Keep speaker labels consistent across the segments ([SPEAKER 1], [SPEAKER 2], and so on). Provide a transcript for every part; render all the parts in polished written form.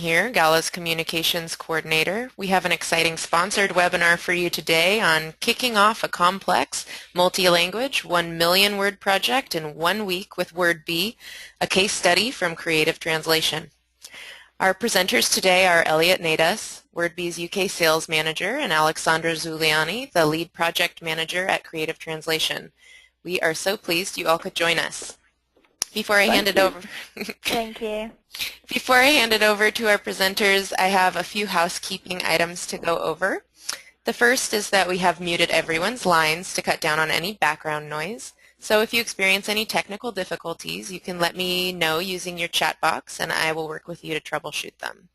[SPEAKER 1] Here, Gala's Communications Coordinator. We have an exciting sponsored webinar for you today on kicking off a complex multi-language 1 million word project in 1 week with Wordbee, a case study from Creative Translation. Our presenters today are Elliot Nedas, Wordbee's UK Sales Manager, and Aleksandra Zuliani, the Lead Project Manager at Creative Translation. We are so pleased you all could join us. Before I hand it over,
[SPEAKER 2] Thank you.
[SPEAKER 1] Before I hand it over to our presenters, I have a few housekeeping items to go over. The first is that we have muted everyone's lines to cut down on any background noise. So if you experience any technical difficulties, you can let me know using your chat box and I will work with you to troubleshoot them.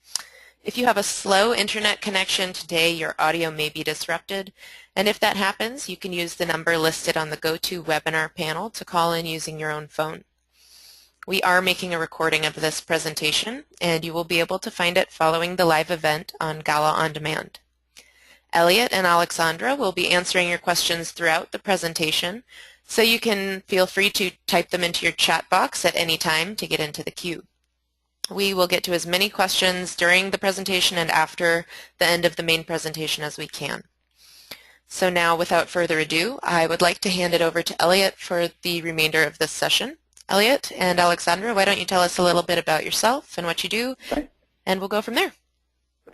[SPEAKER 1] If you have a slow internet connection today, your audio may be disrupted. And if that happens, you can use the number listed on the GoToWebinar panel to call in using your own phone. We are making a recording of this presentation, and you will be able to find it following the live event on Gala On Demand. Elliot and Aleksandra will be answering your questions throughout the presentation, so you can feel free to type them into your chat box at any time to get into the queue. We will get to as many questions during the presentation and after the end of the main presentation as we can. So now, without further ado, I would like to hand it over to Elliot for the remainder of this session. Elliot and Aleksandra, why don't you tell us a little bit about yourself and what you do, and we'll go from there.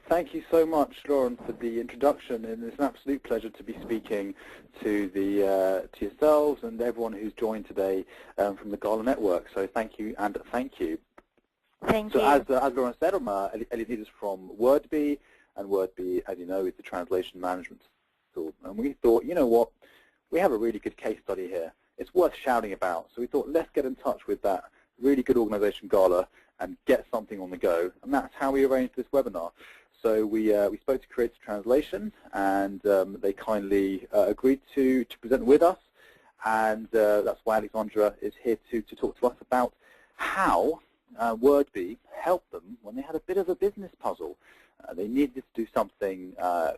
[SPEAKER 3] Thank you so much, Lauren, for the introduction, and it's an absolute pleasure to be speaking to yourselves and everyone who's joined today from the Gala Network. So thank you and thank you.
[SPEAKER 2] Thank you.
[SPEAKER 3] As Lauren said, I'm Elliot Nedas from Wordbee, and Wordbee, as you know, is the translation management tool. And we thought, you know what, we have a really good case study here. It's worth shouting about. So we thought, let's get in touch with that really good organization, Gala, and get something on the go. And that's how we arranged this webinar. So we spoke to Creative Translation, and they kindly agreed to present with us. And that's why Aleksandra is here to talk to us about how Wordbee helped them when they had a bit of a business puzzle. They needed to do something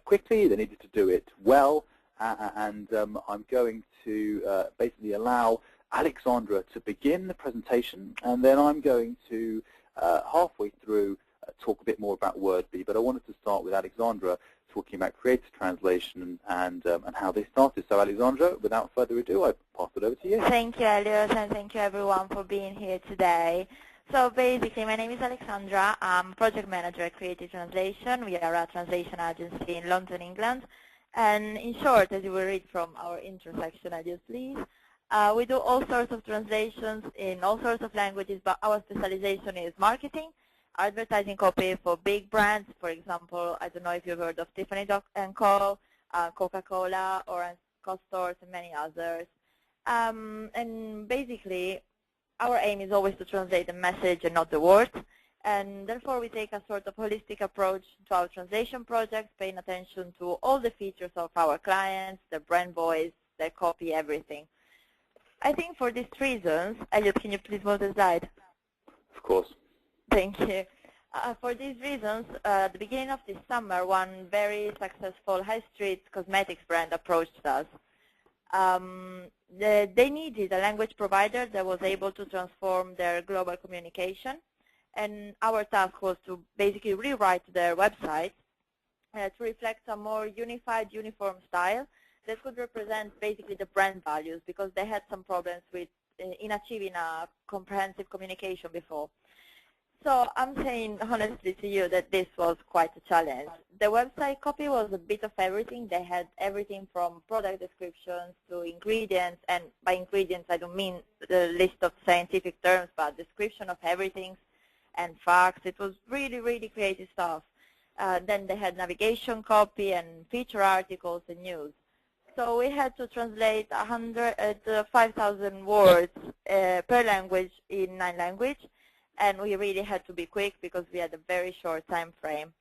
[SPEAKER 3] quickly. They needed to do it well. And I'm going to basically allow Aleksandra to begin the presentation, and then I'm going to, halfway through, talk a bit more about Wordbee. But I wanted to start with Aleksandra talking about Creative Translation and how they started. So Aleksandra, without further ado, I pass it over to you.
[SPEAKER 2] Thank you, Elliot, and thank you everyone for being here today. So basically, my name is Aleksandra. I'm Project Manager at Creative Translation. We are a translation agency in London, England. And in short, as you will read from our intro section, Elliot, please, we do all sorts of translations in all sorts of languages, but our specialization is marketing, advertising copy for big brands. For example, I don't know if you've heard of Tiffany & Co., Coca-Cola, Orange stores, and many others. And basically, our aim is always to translate the message and not the words. And therefore, we take a sort of holistic approach to our translation projects, paying attention to all the features of our clients, their brand voice, their copy, everything. I think for these reasons, Elliot, can you please move the slide?
[SPEAKER 3] Of course.
[SPEAKER 2] Thank you. For these reasons, at the beginning of this summer, one very successful high street cosmetics brand approached us. They needed a language provider that was able to transform their global communication. And our task was to basically rewrite their website to reflect a more unified, uniform style that could represent basically the brand values, because they had some problems with in achieving a comprehensive communication before. So I'm saying honestly to you that this was quite a challenge. The website copy was a bit of everything. They had everything from product descriptions to ingredients, and by ingredients I don't mean the list of scientific terms, but description of everything and facts. It was really, really creative stuff. Then they had navigation copy and feature articles and news. So we had to translate 5,000 words per language in 9 languages, and we really had to be quick because we had a very short time frame.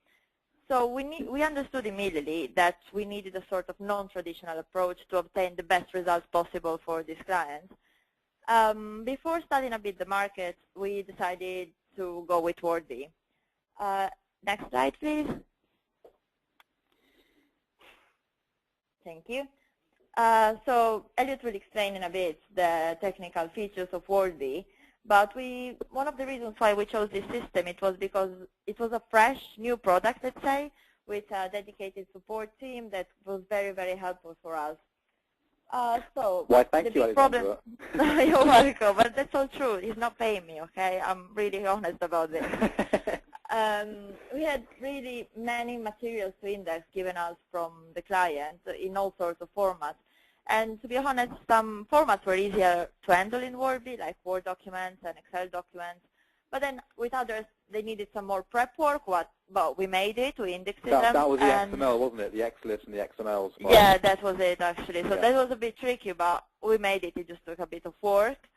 [SPEAKER 2] So we understood immediately that we needed a sort of non-traditional approach to obtain the best results possible for this client. Before studying a bit the market, we decided to go with Wordbee. Next slide, please. Thank you. So Elliot will explain in a bit the technical features of Wordbee, But one of the reasons why we chose this system, it was because it was a fresh, new product, let's say, with a dedicated support team that was very, very helpful for us. So
[SPEAKER 3] Why,
[SPEAKER 2] the
[SPEAKER 3] thank you,
[SPEAKER 2] big problem,
[SPEAKER 3] Aleksandra.
[SPEAKER 2] you're welcome, but that's all true. He's not paying me, okay? I'm really honest about this. We had really many materials to index given us from the client in all sorts of formats. And to be honest, some formats were easier to handle in Wordbee, like Word documents and Excel documents. But then with others, they needed some more prep work. But we made it, we indexed them.
[SPEAKER 3] That was the XML, wasn't it? The XLIFs and the XMLs.
[SPEAKER 2] Yeah, that was it, actually. So
[SPEAKER 3] yeah.
[SPEAKER 2] that was a bit tricky, but we made it. It just took a bit of work.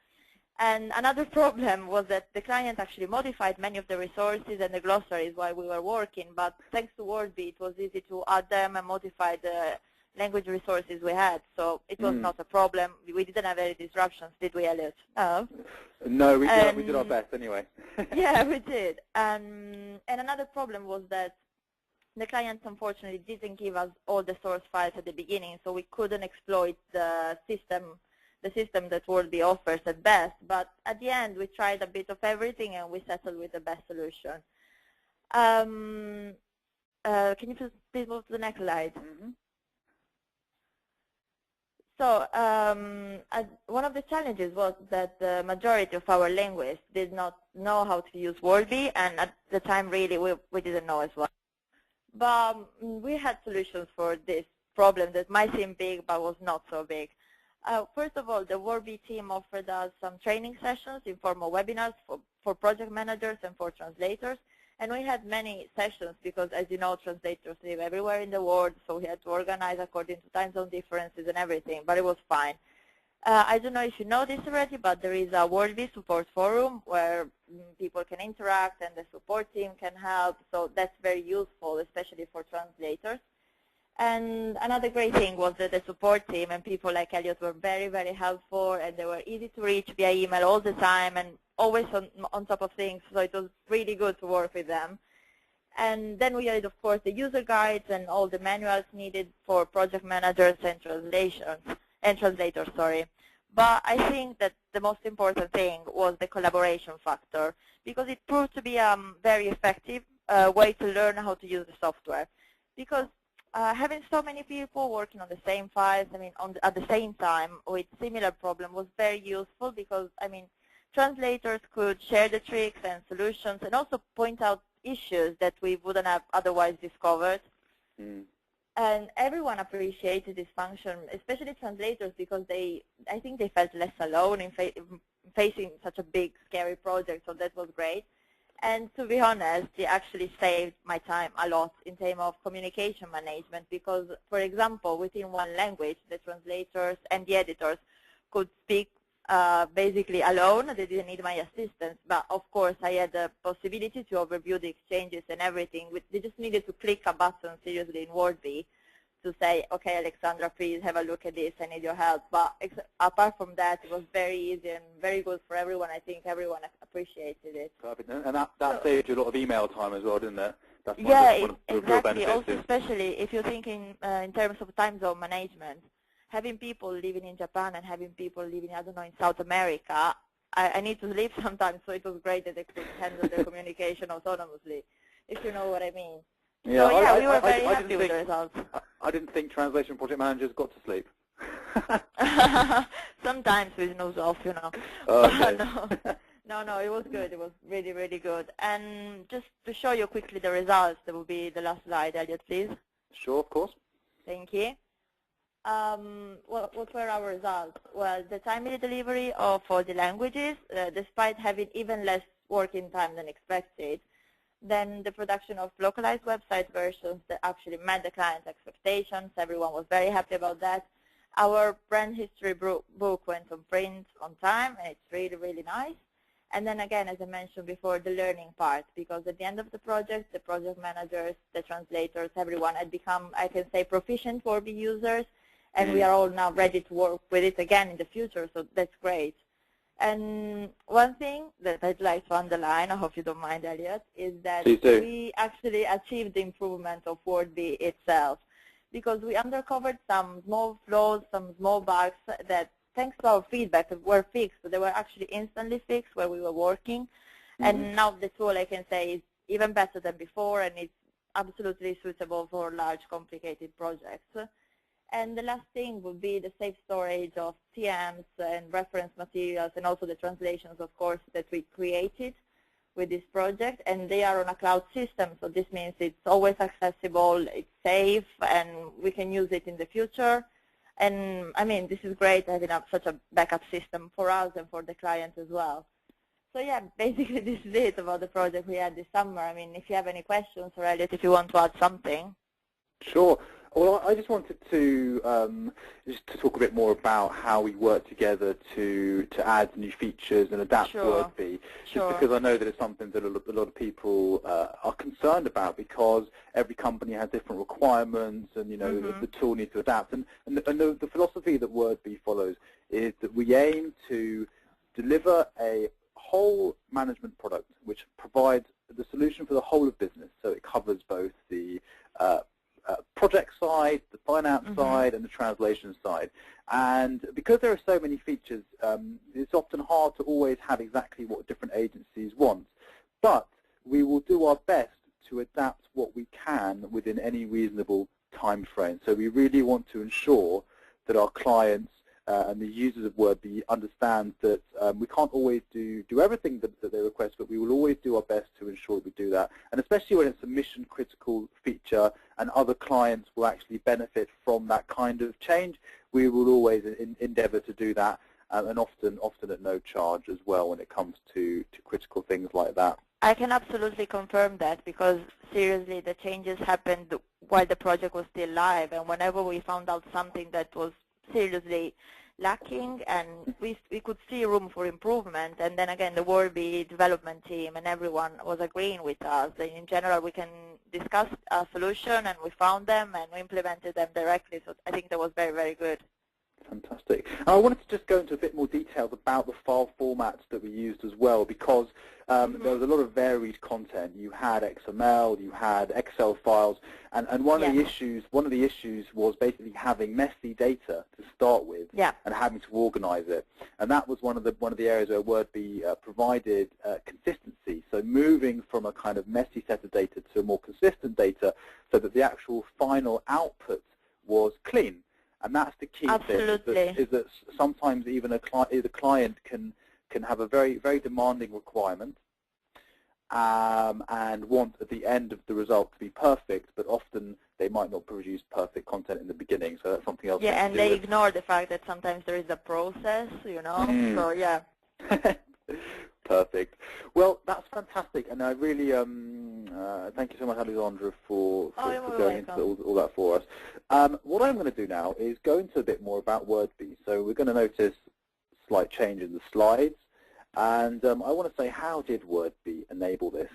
[SPEAKER 2] And another problem was that the client actually modified many of the resources and the glossaries while we were working. But thanks to Wordbee, it was easy to add them and modify the language resources we had, so it was not a problem. We didn't have any disruptions, did we, Elliot? No.
[SPEAKER 3] No, we did our best anyway.
[SPEAKER 2] Yeah, we did. And another problem was that the client unfortunately didn't give us all the source files at the beginning, so we couldn't exploit the system that Wordbee offers at best. But at the end, we tried a bit of everything, and we settled with the best solution. Can you please move to the next slide? So one of the challenges was that the majority of our linguists did not know how to use Wordbee, and at the time, really, we didn't know as well. But we had solutions for this problem that might seem big, but was not so big. First of all, the Wordbee team offered us some training sessions, informal webinars for project managers and for translators. And we had many sessions because, as you know, translators live everywhere in the world, so we had to organize according to time zone differences and everything, but it was fine. I don't know if you know this already, but there is a Wordbee support forum where people can interact and the support team can help, so that's very useful, especially for translators. And another great thing was that the support team and people like Elliot were very, very helpful, and they were easy to reach via email all the time and always on top of things, so it was really good to work with them. And then we had, of course, the user guides and all the manuals needed for project managers and translators. But I think that the most important thing was the collaboration factor, because it proved to be a very effective way to learn how to use the software. Because having so many people working on the same files, at the same time with similar problem was very useful because, translators could share the tricks and solutions and also point out issues that we wouldn't have otherwise discovered. And everyone appreciated this function, especially translators, because I think they felt less alone in facing such a big, scary project, so that was great. And to be honest, it actually saved my time a lot in terms of communication management because, for example, within one language, the translators and the editors could speak basically alone. They didn't need my assistance, but of course I had the possibility to overview the exchanges and everything. They just needed to click a button seriously in Wordbee to say, okay, Aleksandra, please have a look at this, I need your help. But apart from that, it was very easy and very good for everyone. I think everyone appreciated it.
[SPEAKER 3] Perfect. And that saved you a lot of email time as well, didn't it? That's
[SPEAKER 2] Exactly. Also, especially if you're thinking in terms of time zone management, having people living in Japan and having people living, I don't know, in South America, I need to leave sometimes, so it was great that they could handle the communication autonomously, if you know what I mean.
[SPEAKER 3] Yeah,
[SPEAKER 2] so yeah, we were very happy with the results.
[SPEAKER 3] I didn't think translation project managers got to sleep.
[SPEAKER 2] Sometimes with nose off, you know.
[SPEAKER 3] Okay.
[SPEAKER 2] No, it was good. It was really, really good. And just to show you quickly the results, that will be the last slide, Elliot, please.
[SPEAKER 3] Sure, of course.
[SPEAKER 2] Thank you. What were our results? Well, the timely delivery of all the languages, despite having even less working time than expected. Then the production of localized website versions that actually met the client's expectations. Everyone was very happy about that. Our brand history book went on print on time, and it's really, really nice. And then again, as I mentioned before, the learning part, because at the end of the project, the project managers, the translators, everyone had become, I can say, proficient Wordbee users, and we are all now ready to work with it again in the future, so that's great. And one thing that I'd like to underline, I hope you don't mind, Elliot, is that we actually achieved the improvement of Wordbee itself, because we uncovered some small flaws, some small bugs that thanks to our feedback, were fixed. So they were actually instantly fixed where we were working. And now the tool, I can say, is even better than before, and it's absolutely suitable for large, complicated projects. And the last thing would be the safe storage of TMs and reference materials, and also the translations, of course, that we created with this project. And they are on a cloud system, so this means it's always accessible, it's safe, and we can use it in the future. And I mean, this is great having such a backup system for us and for the client as well. So yeah, basically this is it about the project we had this summer. I mean, if you have any questions, or Elliot, if you want to add something.
[SPEAKER 3] Sure. Well, I just wanted to talk a bit more about how we work together to add new features and adapt Wordbee. Just because I know that it's something that a lot of people are concerned about, because every company has different requirements, and the tool needs to adapt. And the philosophy that Wordbee follows is that we aim to deliver a whole management product which provides the solution for the whole of business. So it covers both the project side, the finance side, and the translation side. And because there are so many features, it's often hard to always have exactly what different agencies want. But we will do our best to adapt what we can within any reasonable time frame. So we really want to ensure that our clients and the users of Wordbee understand that we can't always do everything that they request, but we will always do our best to ensure we do that. And especially when it's a mission-critical feature and other clients will actually benefit from that kind of change, we will always endeavor to do that, and often at no charge as well when it comes to critical things like that.
[SPEAKER 2] I can absolutely confirm that, because seriously, the changes happened while the project was still live, and whenever we found out something that was seriously lacking and we could see room for improvement, and then again the Wordbee development team and everyone was agreeing with us. And in general, we can discuss a solution, and we found them and we implemented them directly. So I think that was very, very good.
[SPEAKER 3] Fantastic. I wanted to just go into a bit more details about the file formats that we used as well, because there was a lot of varied content. You had XML, you had Excel files, and one of the issues was basically having messy data to start with, and having to organize it. And that was one of the areas where Wordbee provided consistency. So moving from a kind of messy set of data to more consistent data, so that the actual final output was clean. And that's the key thing, is that sometimes even the client can have a very, very demanding requirement and want at the end of the result to be perfect, but often they might not produce perfect content in the beginning, so that's something else.
[SPEAKER 2] Yeah, and they ignore the fact that sometimes there is a process, so yeah.
[SPEAKER 3] Perfect. Well, that's fantastic, and I really thank you so much, Aleksandra, for going into all that for us. What I'm going to do now is go into a bit more about Wordbee. So we're going to notice a slight change in the slides, and I want to say, how did Wordbee enable this?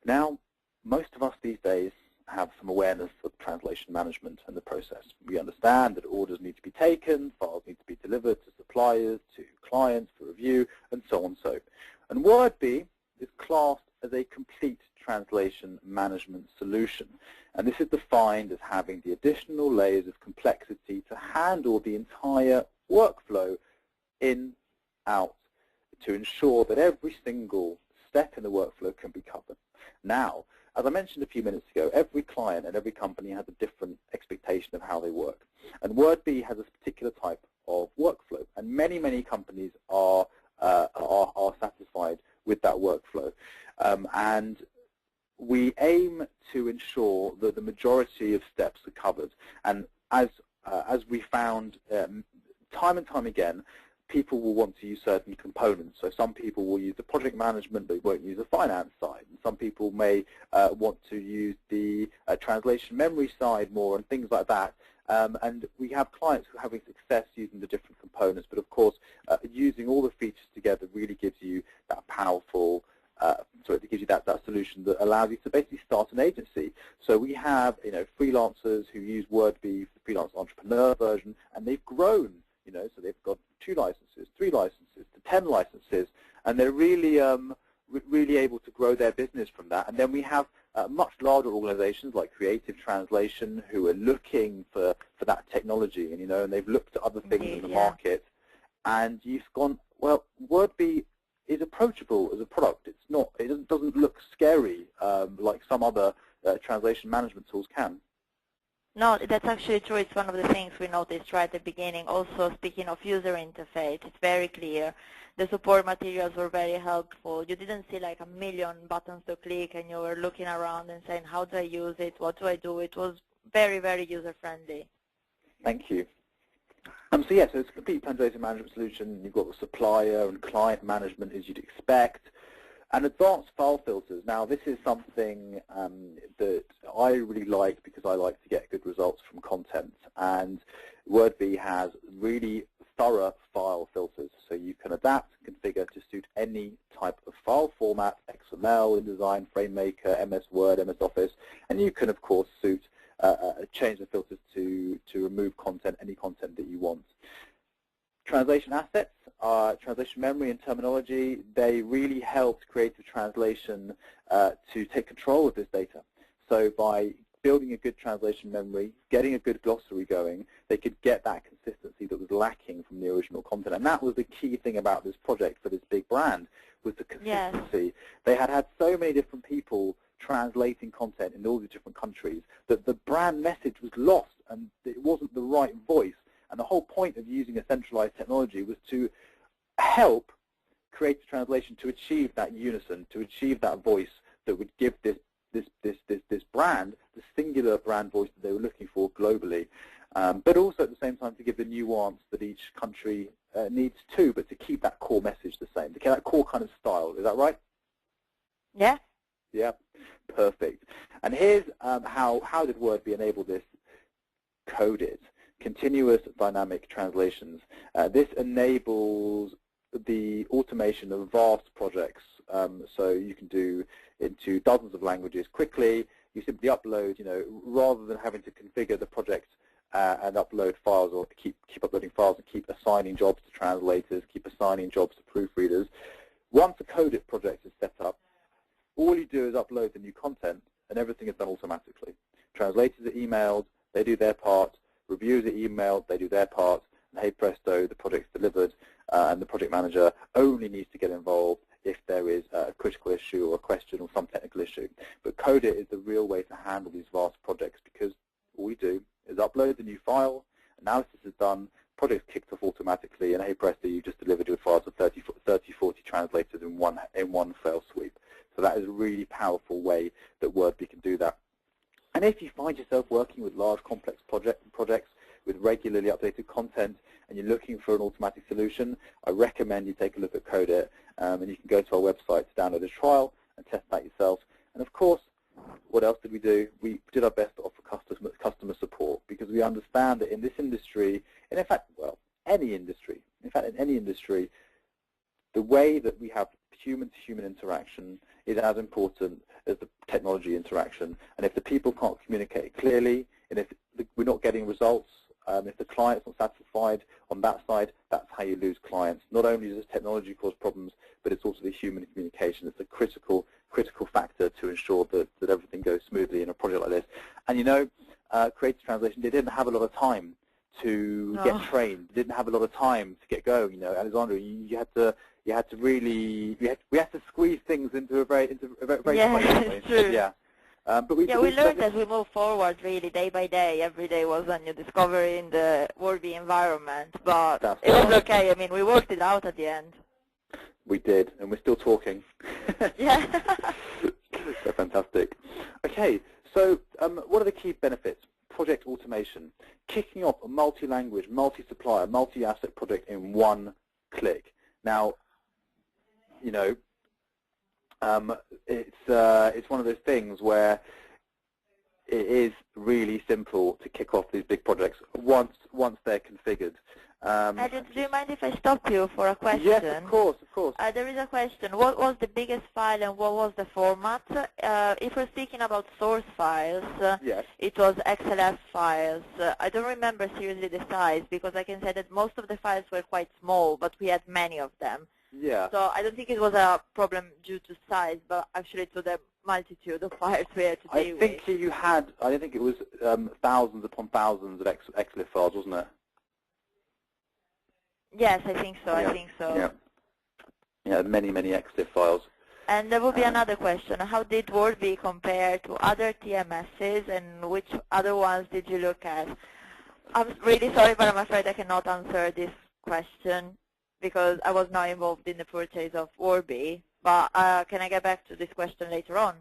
[SPEAKER 3] Now, most of us these days have some awareness of translation management and the process. We understand that orders need to be taken, files need to be delivered to suppliers, to clients for review, and so on. And Wordbee is classed as a complete translation management solution. And this is defined as having the additional layers of complexity to handle the entire workflow in, out, to ensure that every single step in the workflow can be covered. Now, as I mentioned a few minutes ago, every client and every company has a different expectation of how they work. And Wordbee has a particular type of workflow, and many, many companies are satisfied with that workflow. And we aim to ensure that the majority of steps are covered. And as we found time and time again, people will want to use certain components. So some people will use the project management, but won't use the finance side. And some people may want to use the translation memory side more, and things like that. And we have clients who are having success using the different components. But of course, using all the features together really gives you that powerful, it gives you that solution that allows you to basically start an agency. So we have freelancers who use Wordbee for the freelance entrepreneur version, and they've grown. So they've got 2 licenses, 3 licenses, to 10 licenses, and they're really really able to grow their business from that. And then we have much larger organizations like Creative Translation who are looking for that technology, and and they've looked at other things in the market, and you've gone, well, Wordbee is approachable as a product. It's not, it doesn't look scary like some other translation management tools can.
[SPEAKER 2] No, that's actually true. It's one of the things we noticed right at the beginning. Also, speaking of user interface, it's very clear. The support materials were very helpful. You didn't see like a million buttons to click, and you were looking around and saying, how do I use it? What do I do? It was very, very user-friendly.
[SPEAKER 3] Thank you. So yeah, so it's a complete translation management solution. You've got the supplier and client management as you'd expect. And advanced file filters. Now, this is something that I really like because I like to get good results from content. And Wordbee has really thorough file filters. So you can adapt and configure to suit any type of file format, XML, InDesign, FrameMaker, MS Word, MS Office. And you can, of course, change the filters to remove content, any content that you want. Translation assets, translation memory and terminology, they really helped Creative Translation to take control of this data. So by building a good translation memory, getting a good glossary going, they could get that consistency that was lacking from the original content. And that was the key thing about this project for this big brand, was the consistency. Yes. They had so many different people translating content in all the different countries that the brand message was lost and it wasn't the right voice. And the whole point of using a centralized technology was to help Creative Translation to achieve that unison, to achieve that voice that would give this brand, the singular brand voice that they were looking for globally, but also at the same time to give the nuance that each country needs too, but to keep that core message the same, to keep that core kind of style. Is that right?
[SPEAKER 2] Yeah.
[SPEAKER 3] Yeah, perfect. And here's how did Wordbee enable this? Coded. Continuous dynamic translations. This enables the automation of vast projects, so you can do into dozens of languages quickly. You simply upload, rather than having to configure the project and upload files or keep uploading files and keep assigning jobs to translators, keep assigning jobs to proofreaders. Once a coded project is set up, all you do is upload the new content and everything is done automatically. Translators are emailed, they do their part. Reviewers are emailed, they do their part, and hey presto, the project's delivered, and the project manager only needs to get involved if there is a critical issue or a question or some technical issue. But Codit is the real way to handle these vast projects because all we do is upload the new file, analysis is done, project's kicked off automatically, and hey presto, you just delivered your files to 30, 40 translators in one fell sweep. So that is a really powerful way that Wordbee can do that. And if you find yourself working with large, complex projects with regularly updated content and you're looking for an automatic solution, I recommend you take a look at Codit, and you can go to our website to download a trial and test that yourself. And of course, what else did we do? We did our best to offer customer support because we understand that in this industry, and in fact, well, any industry, in any industry, the way that we have human-to-human interaction is as important as the technology interaction. And if the people can't communicate clearly, and if we're not getting results, if the client's not satisfied on that side, that's how you lose clients. Not only does technology cause problems, but it's also the human communication. It's a critical factor to ensure that everything goes smoothly in a project like this. And Creative Translation, they didn't have a lot of time to get trained. They didn't have a lot of time to get going. Aleksandra, we had to squeeze things into a very
[SPEAKER 2] yeah, true.
[SPEAKER 3] Yeah. But we
[SPEAKER 2] learned as we move forward, really, day by day. Every day was a new discovery in the Wordbee environment. But it was okay. I mean, we worked it out at the end.
[SPEAKER 3] We did, and we're still talking.
[SPEAKER 2] Yeah.
[SPEAKER 3] So fantastic. Okay, so what are the key benefits? Project automation. Kicking off a multi-language, multi-supplier, multi-asset project in one click. Now, it's one of those things where it is really simple to kick off these big projects once they're configured.
[SPEAKER 2] Elliot, do you mind if I stop you for a question?
[SPEAKER 3] Yes, of course.
[SPEAKER 2] There is a question. What was the biggest file and what was the format? If we're speaking about source files,
[SPEAKER 3] yes.
[SPEAKER 2] It was XLF files. I don't remember seriously the size because I can say that most of the files were quite small, but we had many of them.
[SPEAKER 3] Yeah.
[SPEAKER 2] So I don't think it was a problem due to size, but actually to the multitude of files we had to deal
[SPEAKER 3] I think
[SPEAKER 2] with.
[SPEAKER 3] you had, I think it was thousands upon thousands of XLIF files, wasn't it?
[SPEAKER 2] Yes, I think so.
[SPEAKER 3] Yeah.
[SPEAKER 2] I think so.
[SPEAKER 3] Yeah. Yeah, many, many XLIF files.
[SPEAKER 2] And there will be another question. How did Wordbee compare to other TMSs, and which other ones did you look at? I'm really sorry, but I'm afraid I cannot answer this question because I was not involved in the purchase of Wordbee. But can I get back to this question later on?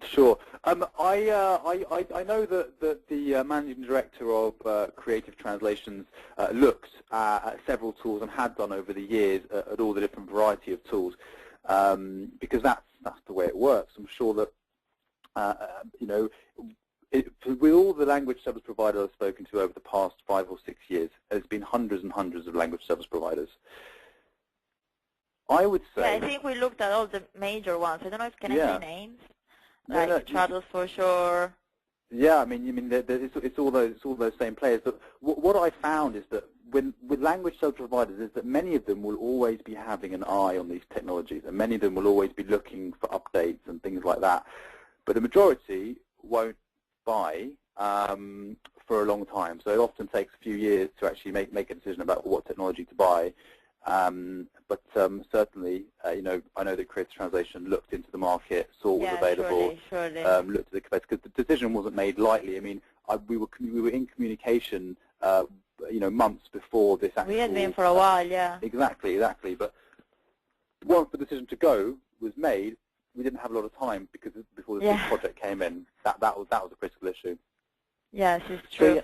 [SPEAKER 3] Sure. I know that the managing director of Creative Translations looked at several tools and had done over the years at all the different variety of tools, because that's the way it works. I'm sure that you know, with all the language service providers I've spoken to over the past 5 or 6 years, there's been hundreds and hundreds of language service providers. I would say.
[SPEAKER 2] Yeah, I think we looked at all the major ones. I don't know if can I say names.
[SPEAKER 3] No,
[SPEAKER 2] Like Travels for Sure.
[SPEAKER 3] Yeah, I mean, it's all those same players. But what I found is that with language service providers is that many of them will always be having an eye on these technologies, and many of them will always be looking for updates and things like that. But the majority won't buy for a long time. So it often takes a few years to actually make a decision about what technology to buy. But certainly, you know, I know that Creative Translation looked into the market, saw what was available,
[SPEAKER 2] surely.
[SPEAKER 3] Looked at the competitors, because the decision wasn't made lightly. I mean, we were in communication, you know, months before this actual.
[SPEAKER 2] We had been for a while, yeah.
[SPEAKER 3] Exactly. But once the decision to go was made, we didn't have a lot of time because before this big project came in, that was a critical issue.
[SPEAKER 2] Yes, it's true.
[SPEAKER 3] So, yeah.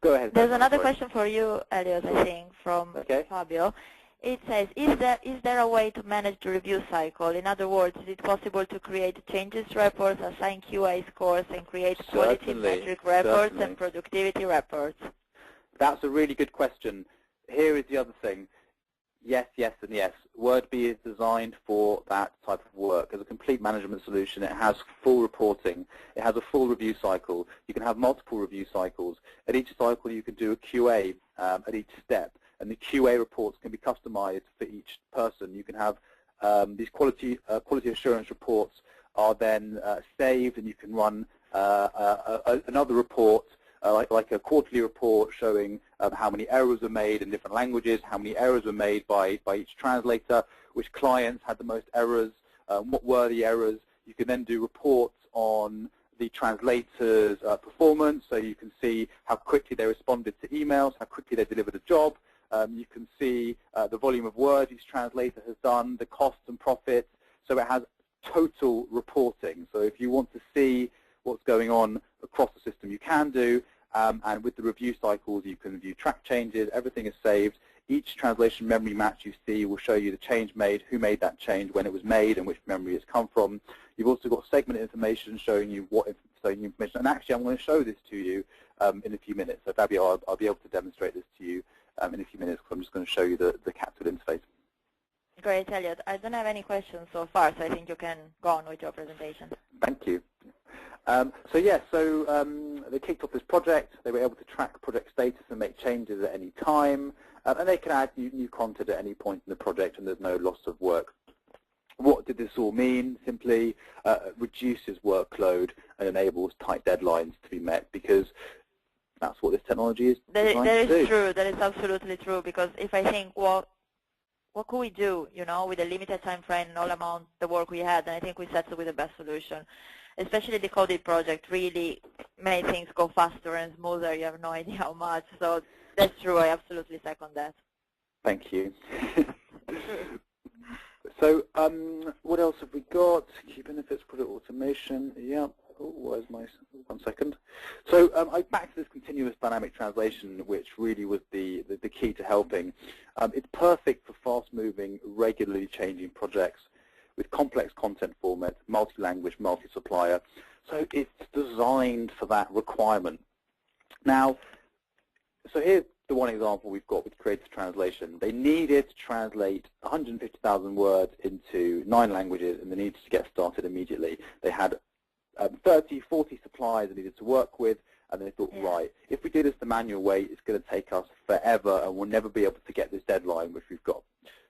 [SPEAKER 3] Go ahead.
[SPEAKER 2] There's another question for you, Elliot, I think, from Fabio. It says, is there a way to manage the review cycle? In other words, is it possible to create changes reports, assign QA scores, and create quality metric reports and productivity reports?
[SPEAKER 3] That's a really good question. Here is the other thing. Yes, yes, and yes. Wordbee is designed for that type of work. As a complete management solution, it has full reporting. It has a full review cycle. You can have multiple review cycles. At each cycle, you can do a QA at each step, and the QA reports can be customized for each person. You can have these quality assurance reports are then saved, and you can run another report, like a quarterly report showing how many errors were made in different languages, how many errors were made by each translator, which clients had the most errors, what were the errors. You can then do reports on the translator's performance, so you can see how quickly they responded to emails, how quickly they delivered a job. You can see the volume of words each translator has done, the costs and profits. So it has total reporting. So if you want to see what's going on across the system, you can do. And with the review cycles, you can view track changes. Everything is saved. Each translation memory match you see will show you the change made, who made that change, when it was made, and which memory it's come from. You've also got segment information showing you what information. And actually, I'm going to show this to you in a few minutes. So Fabio, I'll be able to demonstrate this to you in a few minutes, because I'm just going to show you the capsule interface.
[SPEAKER 2] Great, Elliot. I don't have any questions so far, so I think you can go on with your presentation.
[SPEAKER 3] Thank you. They kicked off this project. They were able to track project status and make changes at any time, and they can add new content at any point in the project, and there's no loss of work. What did this all mean? Simply reduces workload and enables tight deadlines to be met, because that's what this technology is designed to do.
[SPEAKER 2] That is true. That is absolutely true, because if I think, what could we do, you know, with a limited time frame and all amount the work we had, and I think we settled with the best solution. Especially the coded project really made things go faster and smoother. You have no idea how much. So that's true. I absolutely second that.
[SPEAKER 3] Thank you. So what else have we got? Key benefits, product automation. Yeah. Oh, where's my, 1 second. So back to this continuous dynamic translation, which really was the key to helping. It's perfect for fast-moving, regularly changing projects with complex content formats, multi-language, multi-supplier. So it's designed for that requirement. Now, so here's the one example we've got with Creative Translation. They needed to translate 150,000 words into 9 languages, and they needed to get started immediately. They had 30, 40 suppliers they needed to work with, and they thought, right, if we do this the manual way, it's going to take us forever, and we'll never be able to get this deadline which we've got.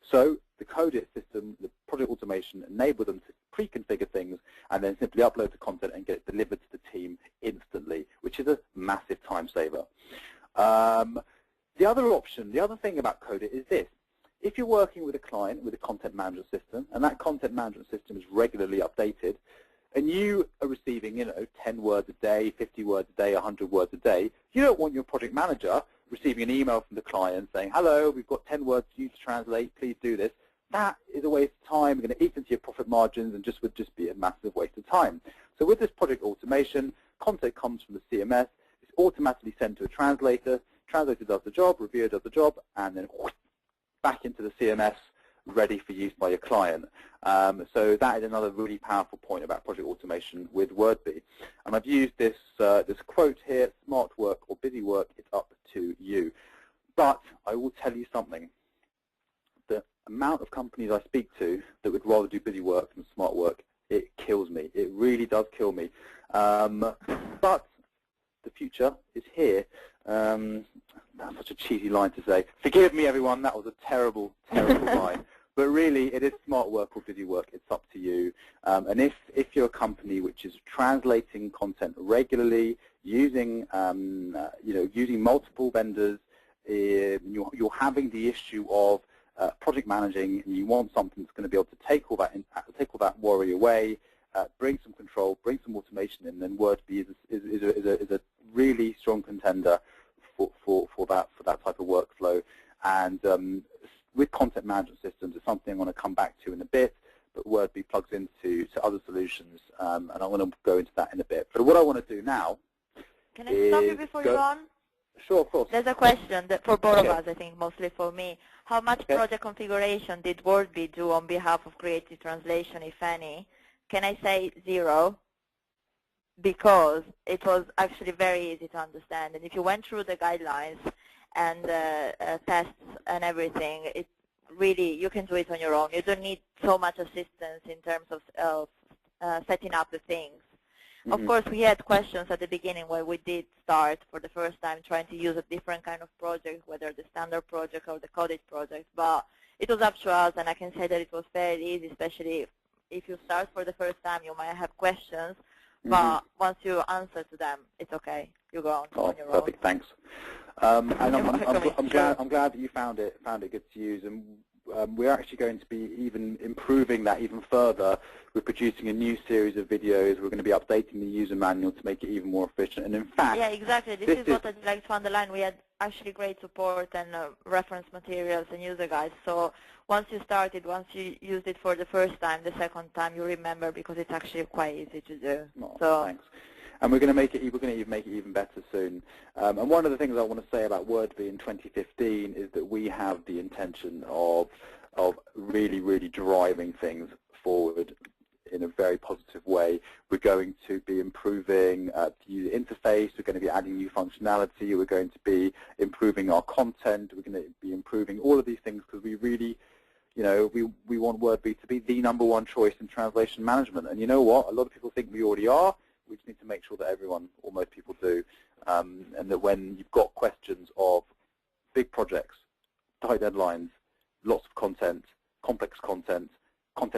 [SPEAKER 3] So the Codit system, the project automation, enabled them to pre-configure things and then simply upload the content and get it delivered to the team instantly, which is a massive time saver. The other option, the other thing about Codit is this. If you're working with a client with a content management system, and that content management system is regularly updated, and you are receiving, 10 words a day, 50 words a day, 100 words a day, you don't want your project manager receiving an email from the client saying, hello, we've got 10 words for you to translate, please do this. That is a waste of time, going to eat into your profit margins, and would just be a massive waste of time. So with this project automation, content comes from the CMS, it's automatically sent to a translator, translator does the job, reviewer does the job, and then back into the CMS, ready for use by your client. So that is another really powerful point about project automation with Wordbee. And I've used this quote here, smart work or busy work, it's up to you. But I will tell you something. The amount of companies I speak to that would rather do busy work than smart work, it kills me. It really does kill me. But the future is here. That's such a cheesy line to say. Forgive me, everyone. That was a terrible, terrible line. But really, it is smart work or busy work. It's up to you. And if you're a company which is translating content regularly, using using multiple vendors, you're having the issue of project managing, and you want something that's going to be able to take all that worry away, bring some control, bring some automation in, then Wordbee is a really strong contender for that type of workflow. And with content management systems, it's something I'm going to come back to in a bit, but Wordbee plugs into other solutions, and I'm going to go into that in a bit. But what I want to do now
[SPEAKER 2] Can I stop you before you go on?
[SPEAKER 3] Sure, of course.
[SPEAKER 2] There's a question that for both of us, I think, mostly for me. How much project configuration did Wordbee do on behalf of creative translation, if any? Can I say 0? Because it was actually very easy to understand. And if you went through the guidelines and tests and everything, it really, you can do it on your own. You don't need so much assistance in terms of setting up the things. Mm-hmm. Of course, we had questions at the beginning where we did start for the first time trying to use a different kind of project, whether the standard project or the coded project. But it was up to us, and I can say that it was fairly easy, especially if you start for the first time, you might have questions. But once you answer to them, it's okay. You go on your own.
[SPEAKER 3] Perfect. Thanks. And I'm glad that you found it good to use. And we're actually going to be even improving that even further. We're producing a new series of videos. We're going to be updating the user manual to make it even more efficient. And in fact,
[SPEAKER 2] yeah, exactly. This is what I'd like to underline. We had actually great support and reference materials and user guides. So once you started, once you used it for the first time, the second time you remember, because it's actually quite easy to do.
[SPEAKER 3] So thanks. And we're going to make it even better soon. And one of the things I want to say about Wordbee in 2015 is that we have the intention of really, really driving things forward in a very positive way. We're going to be improving the user interface. We're going to be adding new functionality. We're going to be improving our content. We're going to be improving all of these things because we really, we want Wordbee to be the #1 choice in translation management. And you know what? A lot of people think we already are. We just need to make sure that everyone, or most people do, and that when you've got questions of big projects, tight deadlines, lots of content, complex content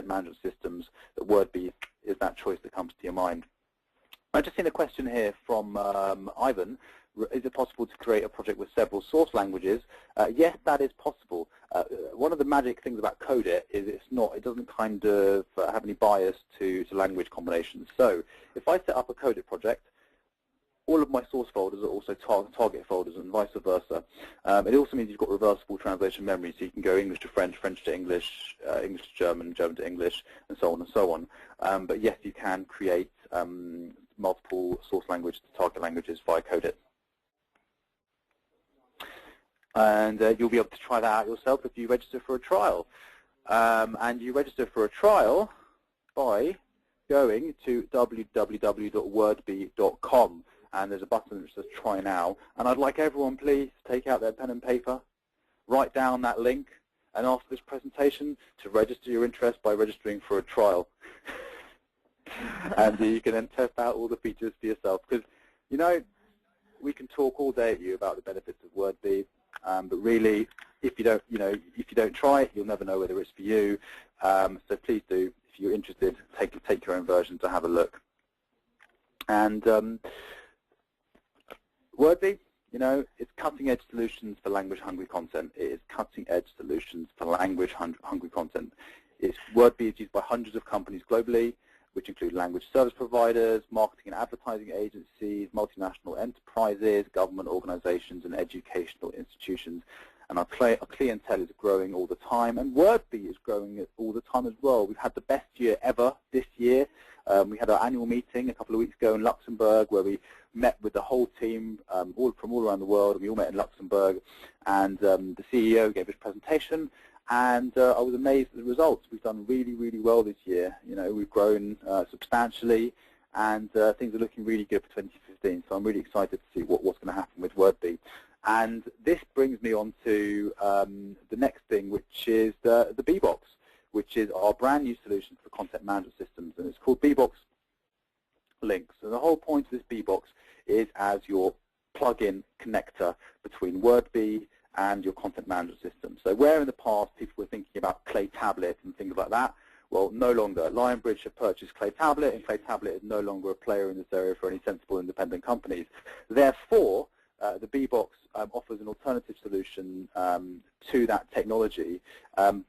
[SPEAKER 3] management systems, that Wordbee is that choice that comes to your mind. I've just seen a question here from Ivan. Is it possible to create a project with several source languages? Yes, that is possible. One of the magic things about Codit is it doesn't kind of have any bias to language combinations. So if I set up a Codit project, all of my source folders are also target folders and vice versa. It also means you've got reversible translation memory, so you can go English to French, French to English, English to German, German to English, and so on and so on. But yes, you can create multiple source language to target languages via Codit. And you'll be able to try that out yourself if you register for a trial. And you register for a trial by going to www.wordbee.com. And there's a button that says try now. And I'd like everyone, please, to take out their pen and paper, write down that link, and after this presentation, to register your interest by registering for a trial. And you can then test out all the features for yourself. Because, we can talk all day at you about the benefits of Wordbee, but really, if you don't try it, you'll never know whether it's for you. So please do, if you're interested, take your own version to have a look. And Wordbee, it's cutting-edge solutions for language-hungry content. It is cutting-edge solutions for language-hungry content. Wordbee is used by hundreds of companies globally, which include language service providers, marketing and advertising agencies, multinational enterprises, government organizations, and educational institutions. And our clientele is growing all the time, and Wordbee is growing all the time as well. We've had the best year ever this year. We had our annual meeting a couple of weeks ago in Luxembourg, where we met with the whole team from all around the world, and we all met in Luxembourg. And the CEO gave his presentation, and I was amazed at the results. We've done really, really well this year. We've grown substantially, and things are looking really good for 2015. So I'm really excited to see what's going to happen with Wordbee. And this brings me on to the next thing, which is the Bbox, which is our brand new solution for content management systems, and it's called Bbox Links. And the whole point of this Bbox is as your plug-in connector between Wordbee and your content management system. So where in the past people were thinking about Clay Tablet and things like that, well, no longer. Lionbridge have purchased Clay Tablet, and Clay Tablet is no longer a player in this area for any sensible independent companies. Therefore, the Bbox offers an alternative solution to that technology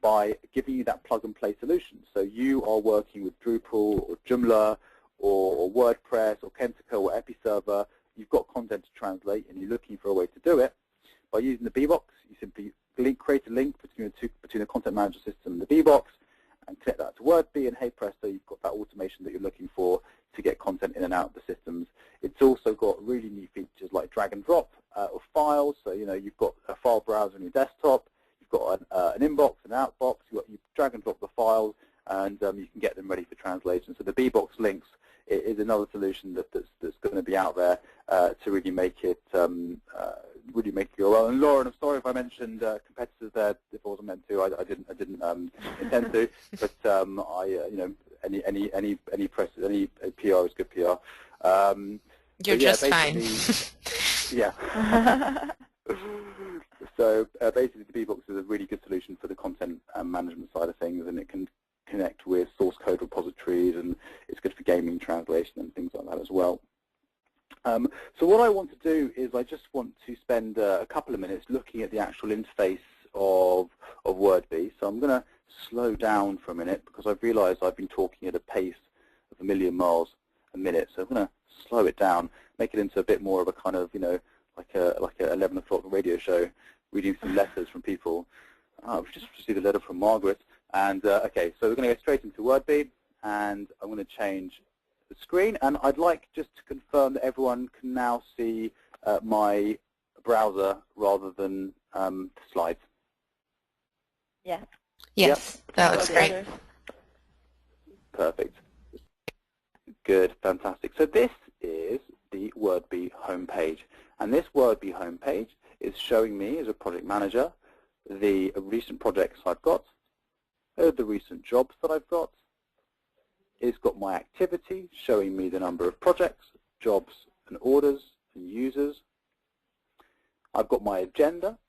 [SPEAKER 3] by giving you that plug-and-play solution. So you are working with Drupal or Joomla or WordPress or Kentaco or Episerver. You've got content to translate, and you're looking for a way to do it. By using the Bbox, you simply create a link between the content management system and the Bbox, and connect that to Wordbee, and hey presto, you've got that automation that you're looking for to get content in and out of the systems. It's also got really neat features like drag and drop of files. So you've got a file browser on your desktop, you've got an inbox, an outbox. You drag and drop the files, and you can get them ready for translation. So the Bbox Links is another solution that's going to be out there to really make it go well. And Lauren, I'm sorry if I mentioned competitors there. If I wasn't meant to, I didn't intend to. But any press, any PR is good PR.
[SPEAKER 1] You're just fine.
[SPEAKER 3] Yeah. So basically, the Bbox is a really good solution for the content management side of things, and it can connect with source code repositories, and it's good for gaming translation and things like that as well. So what I want to do is I just want to spend a couple of minutes looking at the actual interface of Wordbee. So I'm going to slow down for a minute because I've realized I've been talking at a pace of 1,000,000 miles a minute. So I'm going to slow it down, make it into a bit more of a kind of, like a 11 o'clock radio show, reading some letters from people. We've just received a letter from Margaret. And okay, so we're going to go straight into Wordbee, and I'm going to change the screen. And I'd like just to confirm that everyone can now see my browser rather than the slides.
[SPEAKER 2] Yes.
[SPEAKER 1] Yes,
[SPEAKER 3] yep.
[SPEAKER 1] that looks great.
[SPEAKER 3] Perfect. Good, fantastic. So this is the Wordbee homepage. And this Wordbee homepage is showing me, as a project manager, the recent projects I've got, the recent jobs that I've got. It's got my activity, showing me the number of projects, jobs, and orders, and users. I've got my agenda,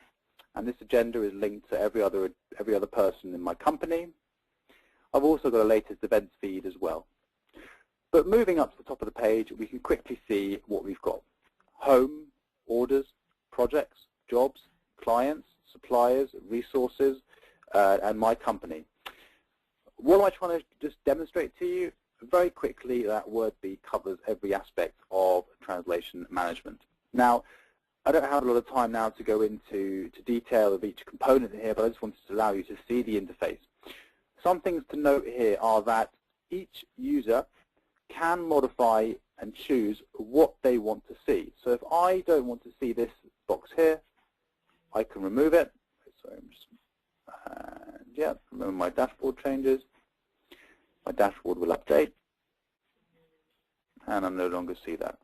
[SPEAKER 3] and this agenda is linked to every other person in my company. I've also got a latest events feed as well. But moving up to the top of the page, we can quickly see what we've got. Home, orders, projects, jobs, clients, suppliers, resources, and my company. What am I trying to just demonstrate to you? Very quickly, that Wordbee covers every aspect of translation management. Now, I don't have a lot of time now to go into detail of each component here, but I just wanted to allow you to see the interface. Some things to note here are that each user can modify and choose what they want to see. So if I don't want to see this box here, I can remove it. So I'm just, remember my dashboard changes. My dashboard will update, and I'll no longer see that.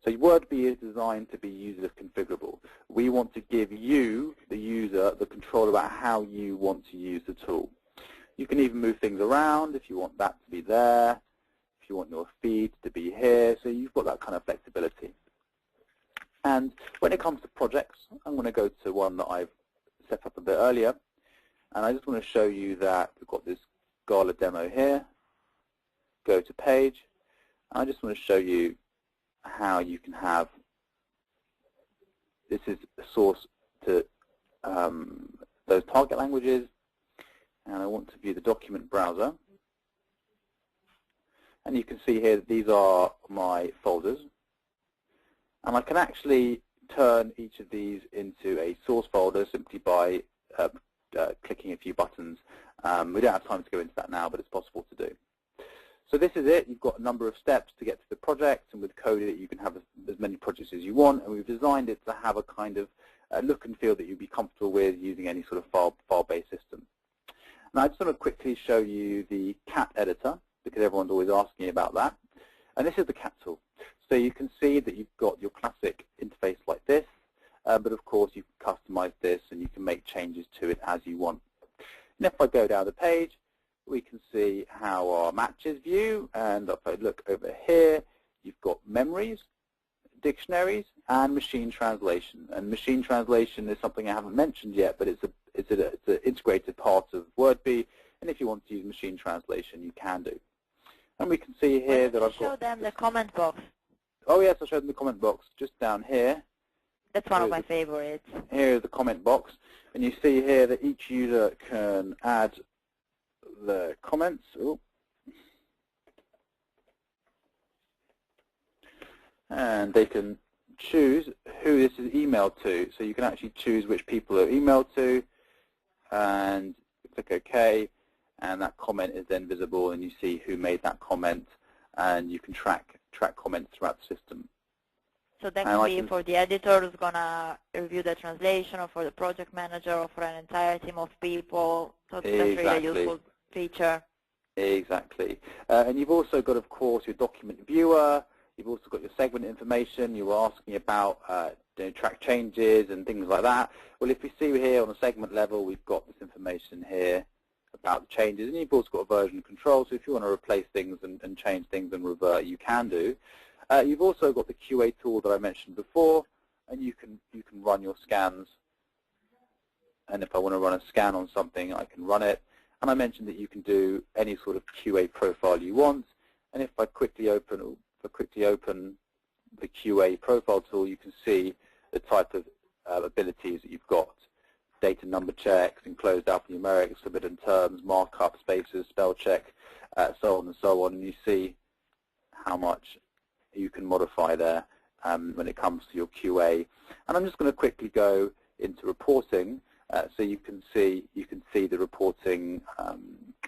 [SPEAKER 3] So Wordbee is designed to be user configurable. We want to give you, the user, the control about how you want to use the tool. You can even move things around if you want that to be there, if you want your feed to be here, so you've got that kind of flexibility. And when it comes to projects, I'm going to go to one that I've set up a bit earlier. And I just want to show you that we've got this Gala demo here. Go to page. I just want to show you how you can have, this is a source to those target languages. And I want to view the document browser. And you can see here that these are my folders. And I can actually turn each of these into a source folder simply by clicking a few buttons. We don't have time to go into that now, but it's possible to do. So this is it. You've got a number of steps to get to the project, and with Codit you can have as many projects as you want, and we've designed it to have a kind of look and feel that you'd be comfortable with using any sort of file-based system. Now I just want to quickly show you the cat editor, because everyone's always asking about that. And this is the cat tool. So you can see that you've got your classic interface like this, but of course you can customize this and you can make changes to it as you want. And if I go down the page, we can see how our matches view, and if I look over here, you've got memories, dictionaries, and machine translation. And machine translation is something I haven't mentioned yet, but it's an integrated part of Wordbee, and if you want to use machine translation, you can do. And we can see here that I've got...
[SPEAKER 2] Show them the comment box.
[SPEAKER 3] Oh yes, I'll show them the comment box just down here.
[SPEAKER 2] That's one of my favorites.
[SPEAKER 3] Here is the comment box, and you see here that each user can add the comments. Ooh. And they can choose who this is emailed to. So you can actually choose which people are emailed to, and click OK, and that comment is then visible, and you see who made that comment, and you can track comments throughout the system.
[SPEAKER 2] So that can be for the editor who's going to review the translation, or for the project manager, or for an entire team of people. So that's really a useful feature.
[SPEAKER 3] Exactly. And you've also got, of course, your document viewer. You've also got your segment information. You were asking about track changes and things like that. Well, if you see here on the segment level, we've got this information here about the changes. And you've also got version control. So if you want to replace things and change things and revert, you can do. You've also got the QA tool that I mentioned before, and you can run your scans. And if I want to run a scan on something, I can run it. And I mentioned that you can do any sort of QA profile you want. And if I quickly open the QA profile tool, you can see the type of abilities that you've got. Data number checks, enclosed alphanumeric, forbidden terms, markup, spaces, spell check, so on and so on. And you see how much you can modify there when it comes to your QA. And I'm just going to quickly go into reporting, so you can see the reporting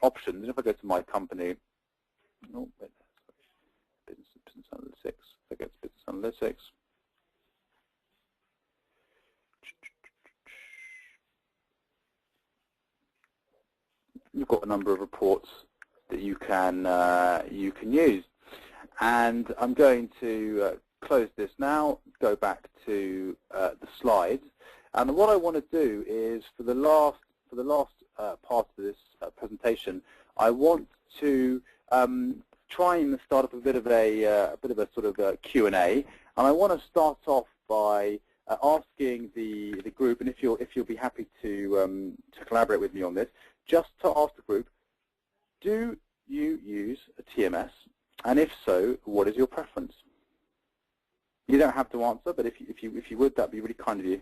[SPEAKER 3] options. And if I go to my company, business analytics, I go to business analytics. You've got a number of reports that you can use. And I'm going to close this now, go back to the slides. And what I want to do is, for the last part of this presentation, I want to try and start up a bit of a sort of a Q&A. And I want to start off by asking the group, and if you'll be happy to collaborate with me on this, just to ask the group, do you use a TMS? And if so, what is your preference? You don't have to answer, but if you would, that'd be really kind of you.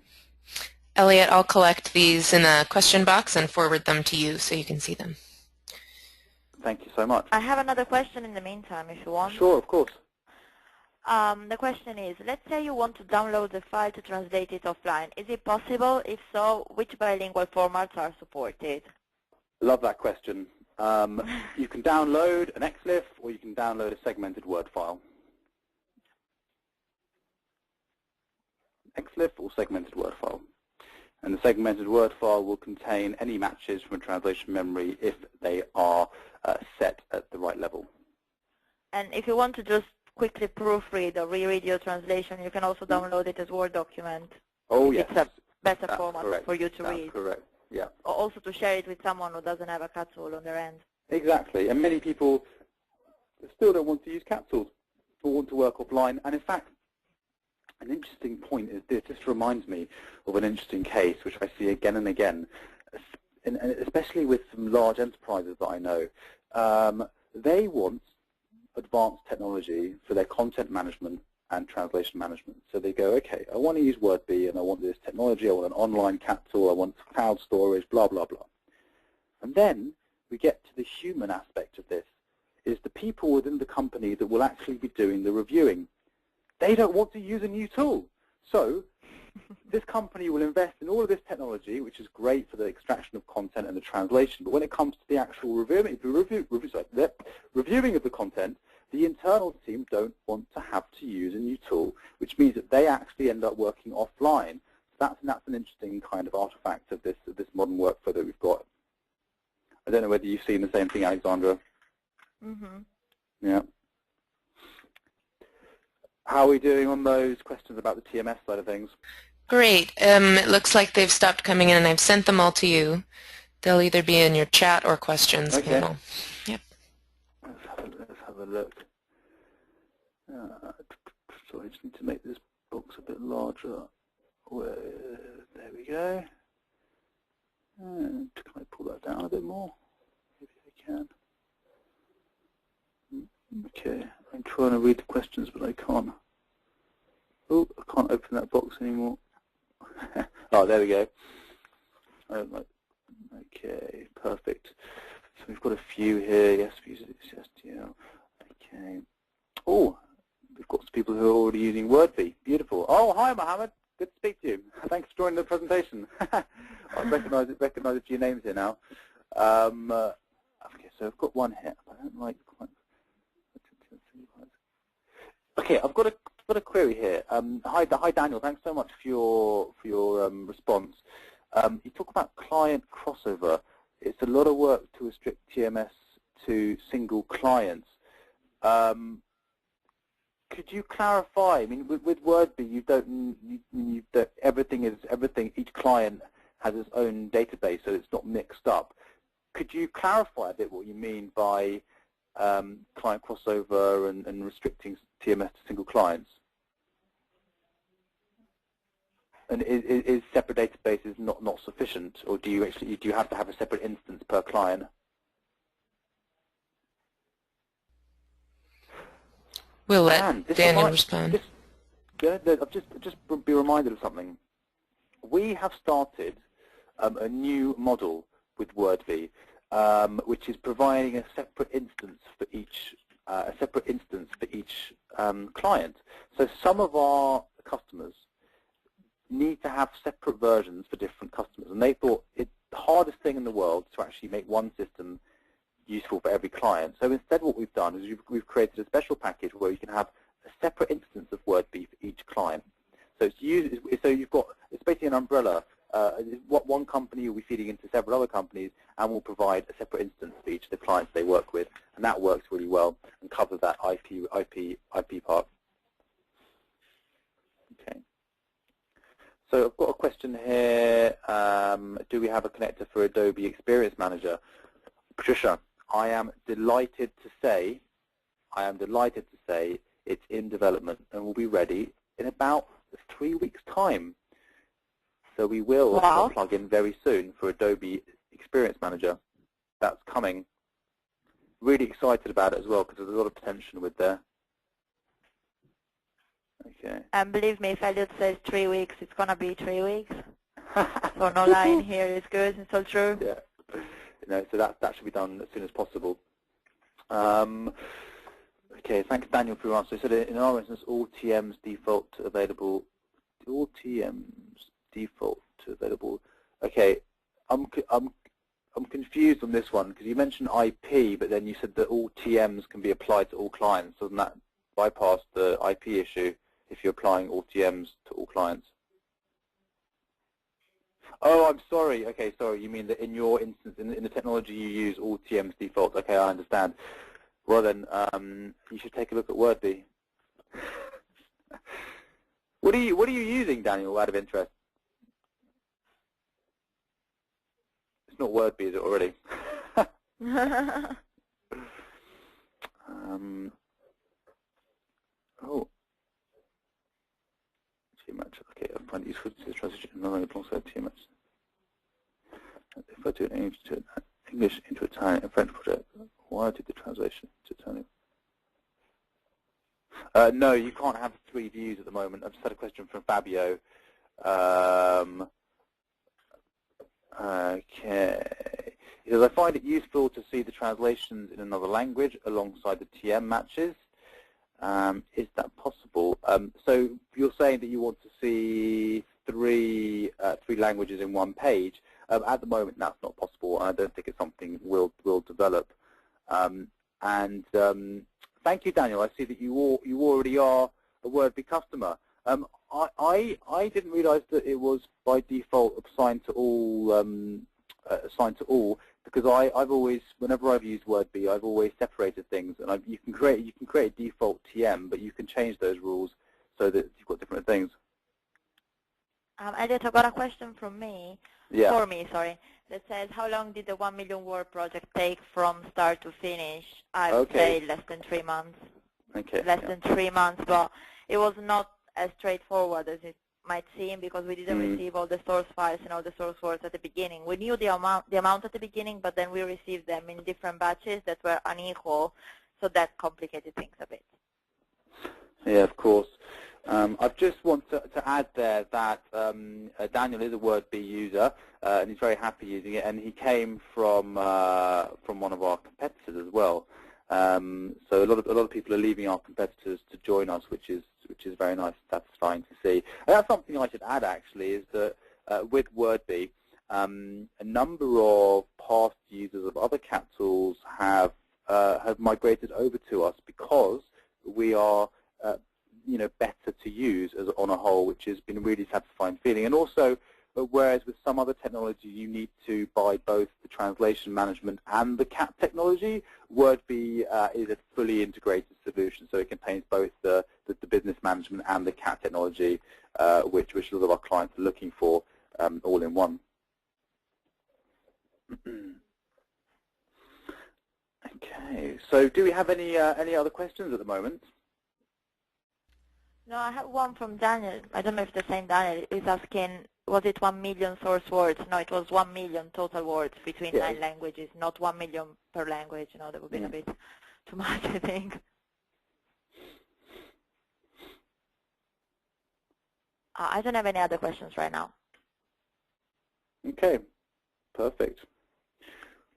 [SPEAKER 1] Elliot, I'll collect these in a question box and forward them to you so you can see them.
[SPEAKER 3] Thank you so much.
[SPEAKER 2] I have another question in the meantime, if you want.
[SPEAKER 3] Sure, of course.
[SPEAKER 2] The question is, let's say you want to download the file to translate it offline. Is it possible? If so, which bilingual formats are supported?
[SPEAKER 3] Love that question. You can download an XLIF, or you can download a segmented Word file. XLIF or segmented Word file. And the segmented Word file will contain any matches from a translation memory if they are set at the right level.
[SPEAKER 2] And if you want to just quickly proofread or reread your translation, you can also download it as Word document.
[SPEAKER 3] Oh, yes.
[SPEAKER 2] It's a better format for you to read.
[SPEAKER 3] That's correct, yeah.
[SPEAKER 2] Or also to share it with someone who doesn't have a cat tool on their end.
[SPEAKER 3] Exactly, and many people still don't want to use cat tools or want to work offline. And in fact, an interesting point is this. This reminds me of an interesting case which I see again and again, and especially with some large enterprises that I know. They want advanced technology for their content management and translation management. So they go, okay, I want to use Wordbee and I want this technology, I want an online capital, I want cloud storage, blah, blah, blah. And then we get to the human aspect of this, is the people within the company that will actually be doing the reviewing. They don't want to use a new tool. So this company will invest in all of this technology, which is great for the extraction of content and the translation. But when it comes to the actual reviewing of the content, the internal team don't want to have to use a new tool, which means that they actually end up working offline. So that's an interesting kind of artifact of this modern workflow that we've got. I don't know whether you've seen the same thing, Aleksandra.
[SPEAKER 2] Mm-hmm.
[SPEAKER 3] Yeah. How are we doing on those questions about the TMS side of things?
[SPEAKER 1] Great. It looks like they've stopped coming in, and I've sent them all to you. They'll either be in your chat or questions panel. Yep.
[SPEAKER 3] Let's have a look. So I just need to make this box a bit larger. There we go. And can I pull that down a bit more? Maybe I can. Okay, I'm trying to read the questions, but I can't. Oh, I can't open that box anymore. Oh, there we go. Okay, perfect. So we've got a few here. Yes, STL. Okay. Oh, we've got some people who are already using Wordbee. Beautiful. Oh, hi, Mohammed. Good to speak to you. Thanks for joining the presentation. I recognise a few names here now. Okay, so I've got one here. I don't like quite. Okay, I've got a query here. Hi, Daniel. Thanks so much for your response. You talk about client crossover. It's a lot of work to restrict TMS to single clients. Could you clarify? I mean, with Wordbee, you don't everything. Each client has its own database, so it's not mixed up. Could you clarify a bit what you mean by client crossover and restricting TMS to single clients? And is separate databases not sufficient, or do you have to have a separate instance per client?
[SPEAKER 1] We'll let Daniel respond.
[SPEAKER 3] Just be reminded of something. We have started a new model with Wordbee, which is providing a separate instance for each client. So some of our customers need to have separate versions for different customers, and they thought the hardest thing in the world is to actually make one system useful for every client. So instead what we've done is we've created a special package where you can have a separate instance of Wordbee for each client. So it's basically an umbrella. One company will be feeding into several other companies and will provide a separate instance for each of the clients they work with, and that works really well and covers that IP part. Okay. So I've got a question here. Do we have a connector for Adobe Experience Manager? Patricia, I am delighted to say it's in development and will be ready in about 3 weeks' time. So we will plug in very soon for Adobe Experience Manager. That's coming. Really excited about it as well because there's a lot of potential with there. Okay.
[SPEAKER 2] And believe me, if Elliot says 3 weeks, it's going to be 3 weeks. So no lying here is good. It's all true.
[SPEAKER 3] Yeah. So that should be done as soon as possible. Okay, thanks Daniel for your answer. So in our instance, all TMs default to available. All TMs default to available. Okay, I'm confused on this one because you mentioned IP, but then you said that all TMs can be applied to all clients. Doesn't that bypass the IP issue if you're applying all TMs to all clients? Oh, I'm sorry. Okay, sorry. You mean that in your instance, in the technology you use, all TMs default. Okay, I understand. Well then, you should take a look at Wordbee. What are you using, Daniel? Out of interest, it's not Wordbee, is it already? Oh. find it useful to transition not only alongside TMS. If I do an English into Italian and French project, why did the translation to Italian? No, you can't have 3 views at the moment. I've just had a question from Fabio. Okay. He says, I find it useful to see the translations in another language alongside the TM matches. Is that possible? So you're saying that you want to see three languages in one page. At the moment, that's not possible, and I don't think it's something we'll develop. Thank you, Daniel. I see that you already are a Wordbee customer. I didn't realise that it was by default assigned to all. Because I've always, whenever I've used Wordbee, I've always separated things, and you can create a default TM, but you can change those rules so that you've got different things.
[SPEAKER 2] Elliot, I got a question from me.
[SPEAKER 3] Yeah.
[SPEAKER 2] For me, sorry. That says, how long did the 1 million word project take from start to finish? I would say less than 3 months.
[SPEAKER 3] Okay.
[SPEAKER 2] Less than 3 months, but it was not as straightforward as it might seem because we didn't receive all the source files and all the source words at the beginning. We knew the amount at the beginning, but then we received them in different batches that were unequal, so that complicated things a bit.
[SPEAKER 3] Yeah, of course. I just want to add there that Daniel is a Wordbee user, and he's very happy using it, and he came from one of our competitors as well. So a lot of people are leaving our competitors to join us, which is very nice, satisfying to see. And that's something I should add actually, is that with Wordbee, a number of past users of other CAT tools have migrated over to us because we are better to use as on a whole, which has been a really satisfying feeling. And also, whereas with some other technology you need to buy both the translation management and the CAT technology, Wordbee is a fully integrated solution, so it contains both the business management and the CAT technology, which a lot of our clients are looking for, all in one. Okay, so do we have any other questions at the moment?
[SPEAKER 2] No, I have one from Daniel. I don't know if the same Daniel is asking, was it 1 million source words? No, it was 1 million total words between 9 languages, not 1 million per language. That would have been a bit too much, I think. I don't have any other questions right now.
[SPEAKER 3] Okay, perfect.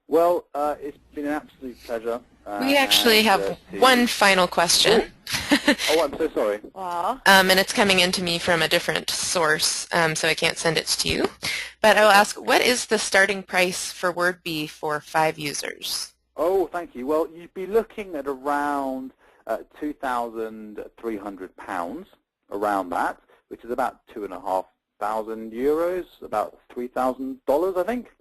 [SPEAKER 3] Well, it's been an absolute pleasure.
[SPEAKER 1] We actually have one final question.
[SPEAKER 3] Oh, I'm so sorry.
[SPEAKER 2] Wow.
[SPEAKER 1] And it's coming into me from a different source, so I can't send it to you. But I will ask, what is the starting price for Wordbee for 5 users?
[SPEAKER 3] Oh, thank you. Well, you'd be looking at around £2,300, around that, which is about €2,500, about $3,000, I think.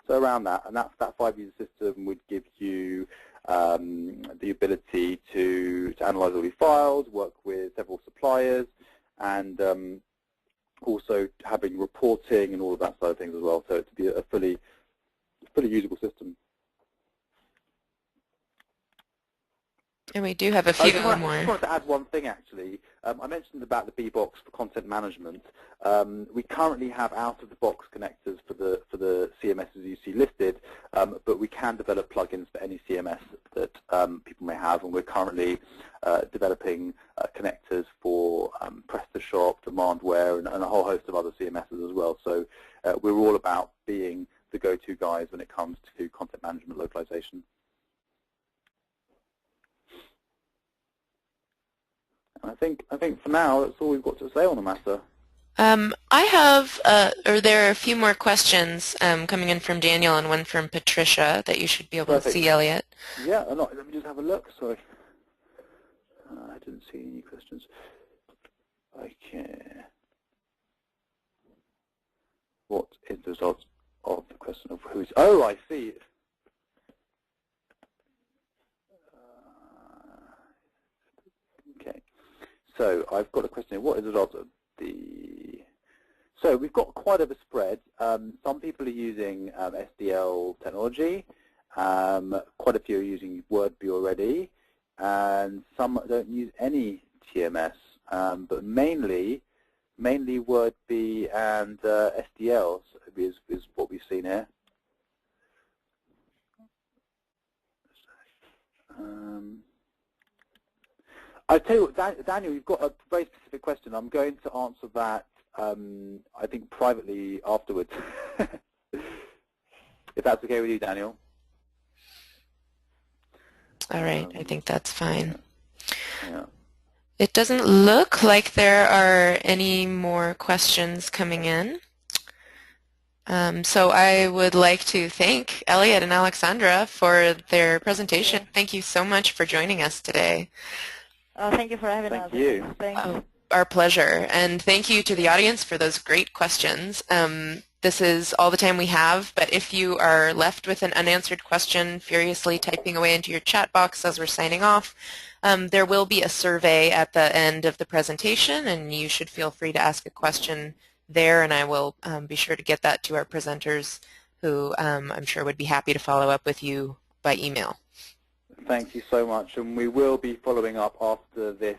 [SPEAKER 3] So around that, and that 5-user system would give you the ability to analyze all your files, work with several suppliers, and also having reporting and all of that side of things as well. So it to be a fully usable system.
[SPEAKER 1] And we do have a few more.
[SPEAKER 3] I just wanted to add one thing, actually. I mentioned about the B-Box for content management. We currently have out-of-the-box connectors for the CMSs you see listed, but we can develop plugins for any CMS that people may have, and we're currently developing connectors for PrestaShop, Demandware, and a whole host of other CMSs as well. So we're all about being the go-to guys when it comes to content management localization. I think for now that's all we've got to say on the matter.
[SPEAKER 1] I have, there are a few more questions coming in from Daniel and one from Patricia that you should be able to see, Elliot.
[SPEAKER 3] Yeah, let me just have a look. Sorry, I didn't see any questions. Okay. What is the result of the question of who's? Oh, I see. Okay. So I've got a question here. What is the result of the... So we've got quite of a spread. Some people are using SDL technology. Quite a few are using Wordbee already. And some don't use any TMS. But mainly mainly Wordbee and SDLs is what we've seen here. I'll tell you what, Daniel, you've got a very specific question. I'm going to answer that, I think, privately afterwards. If that's okay with you, Daniel.
[SPEAKER 1] All right, I think that's fine.
[SPEAKER 3] Yeah.
[SPEAKER 1] It doesn't look like there are any more questions coming in. So I would like to thank Elliot and Aleksandra for their presentation. Thank you so much for joining us today.
[SPEAKER 2] Thank you for having us.
[SPEAKER 3] Thank you.
[SPEAKER 2] Thanks.
[SPEAKER 1] Our pleasure. And thank you to the audience for those great questions. This is all the time we have, but if you are left with an unanswered question, furiously typing away into your chat box as we're signing off, there will be a survey at the end of the presentation, and you should feel free to ask a question there, and I will be sure to get that to our presenters, who I'm sure would be happy to follow up with you by email.
[SPEAKER 3] Thank you so much, and we will be following up after this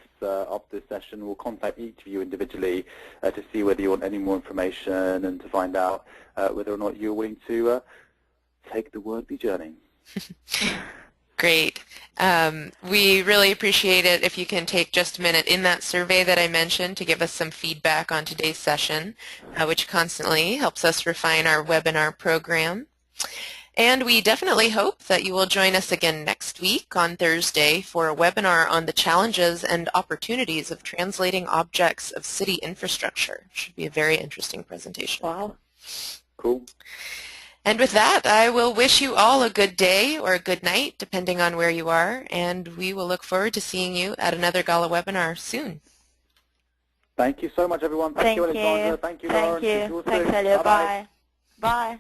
[SPEAKER 3] session. We'll contact each of you individually to see whether you want any more information and to find out whether or not you're willing to take the Wordbee journey.
[SPEAKER 1] Great. We really appreciate it if you can take just a minute in that survey that I mentioned to give us some feedback on today's session, which constantly helps us refine our webinar program. And we definitely hope that you will join us again next week on Thursday for a webinar on the challenges and opportunities of translating objects of city infrastructure. Should be a very interesting presentation.
[SPEAKER 2] Wow.
[SPEAKER 3] Cool.
[SPEAKER 1] And with that, I will wish you all a good day or a good night, depending on where you are, and we will look forward to seeing you at another Gala webinar soon.
[SPEAKER 3] Thank you so much, everyone. Thank you, Aleksandra. Thank you, Lauren.
[SPEAKER 2] Thank you. Thanks, Elliot. Bye. Bye.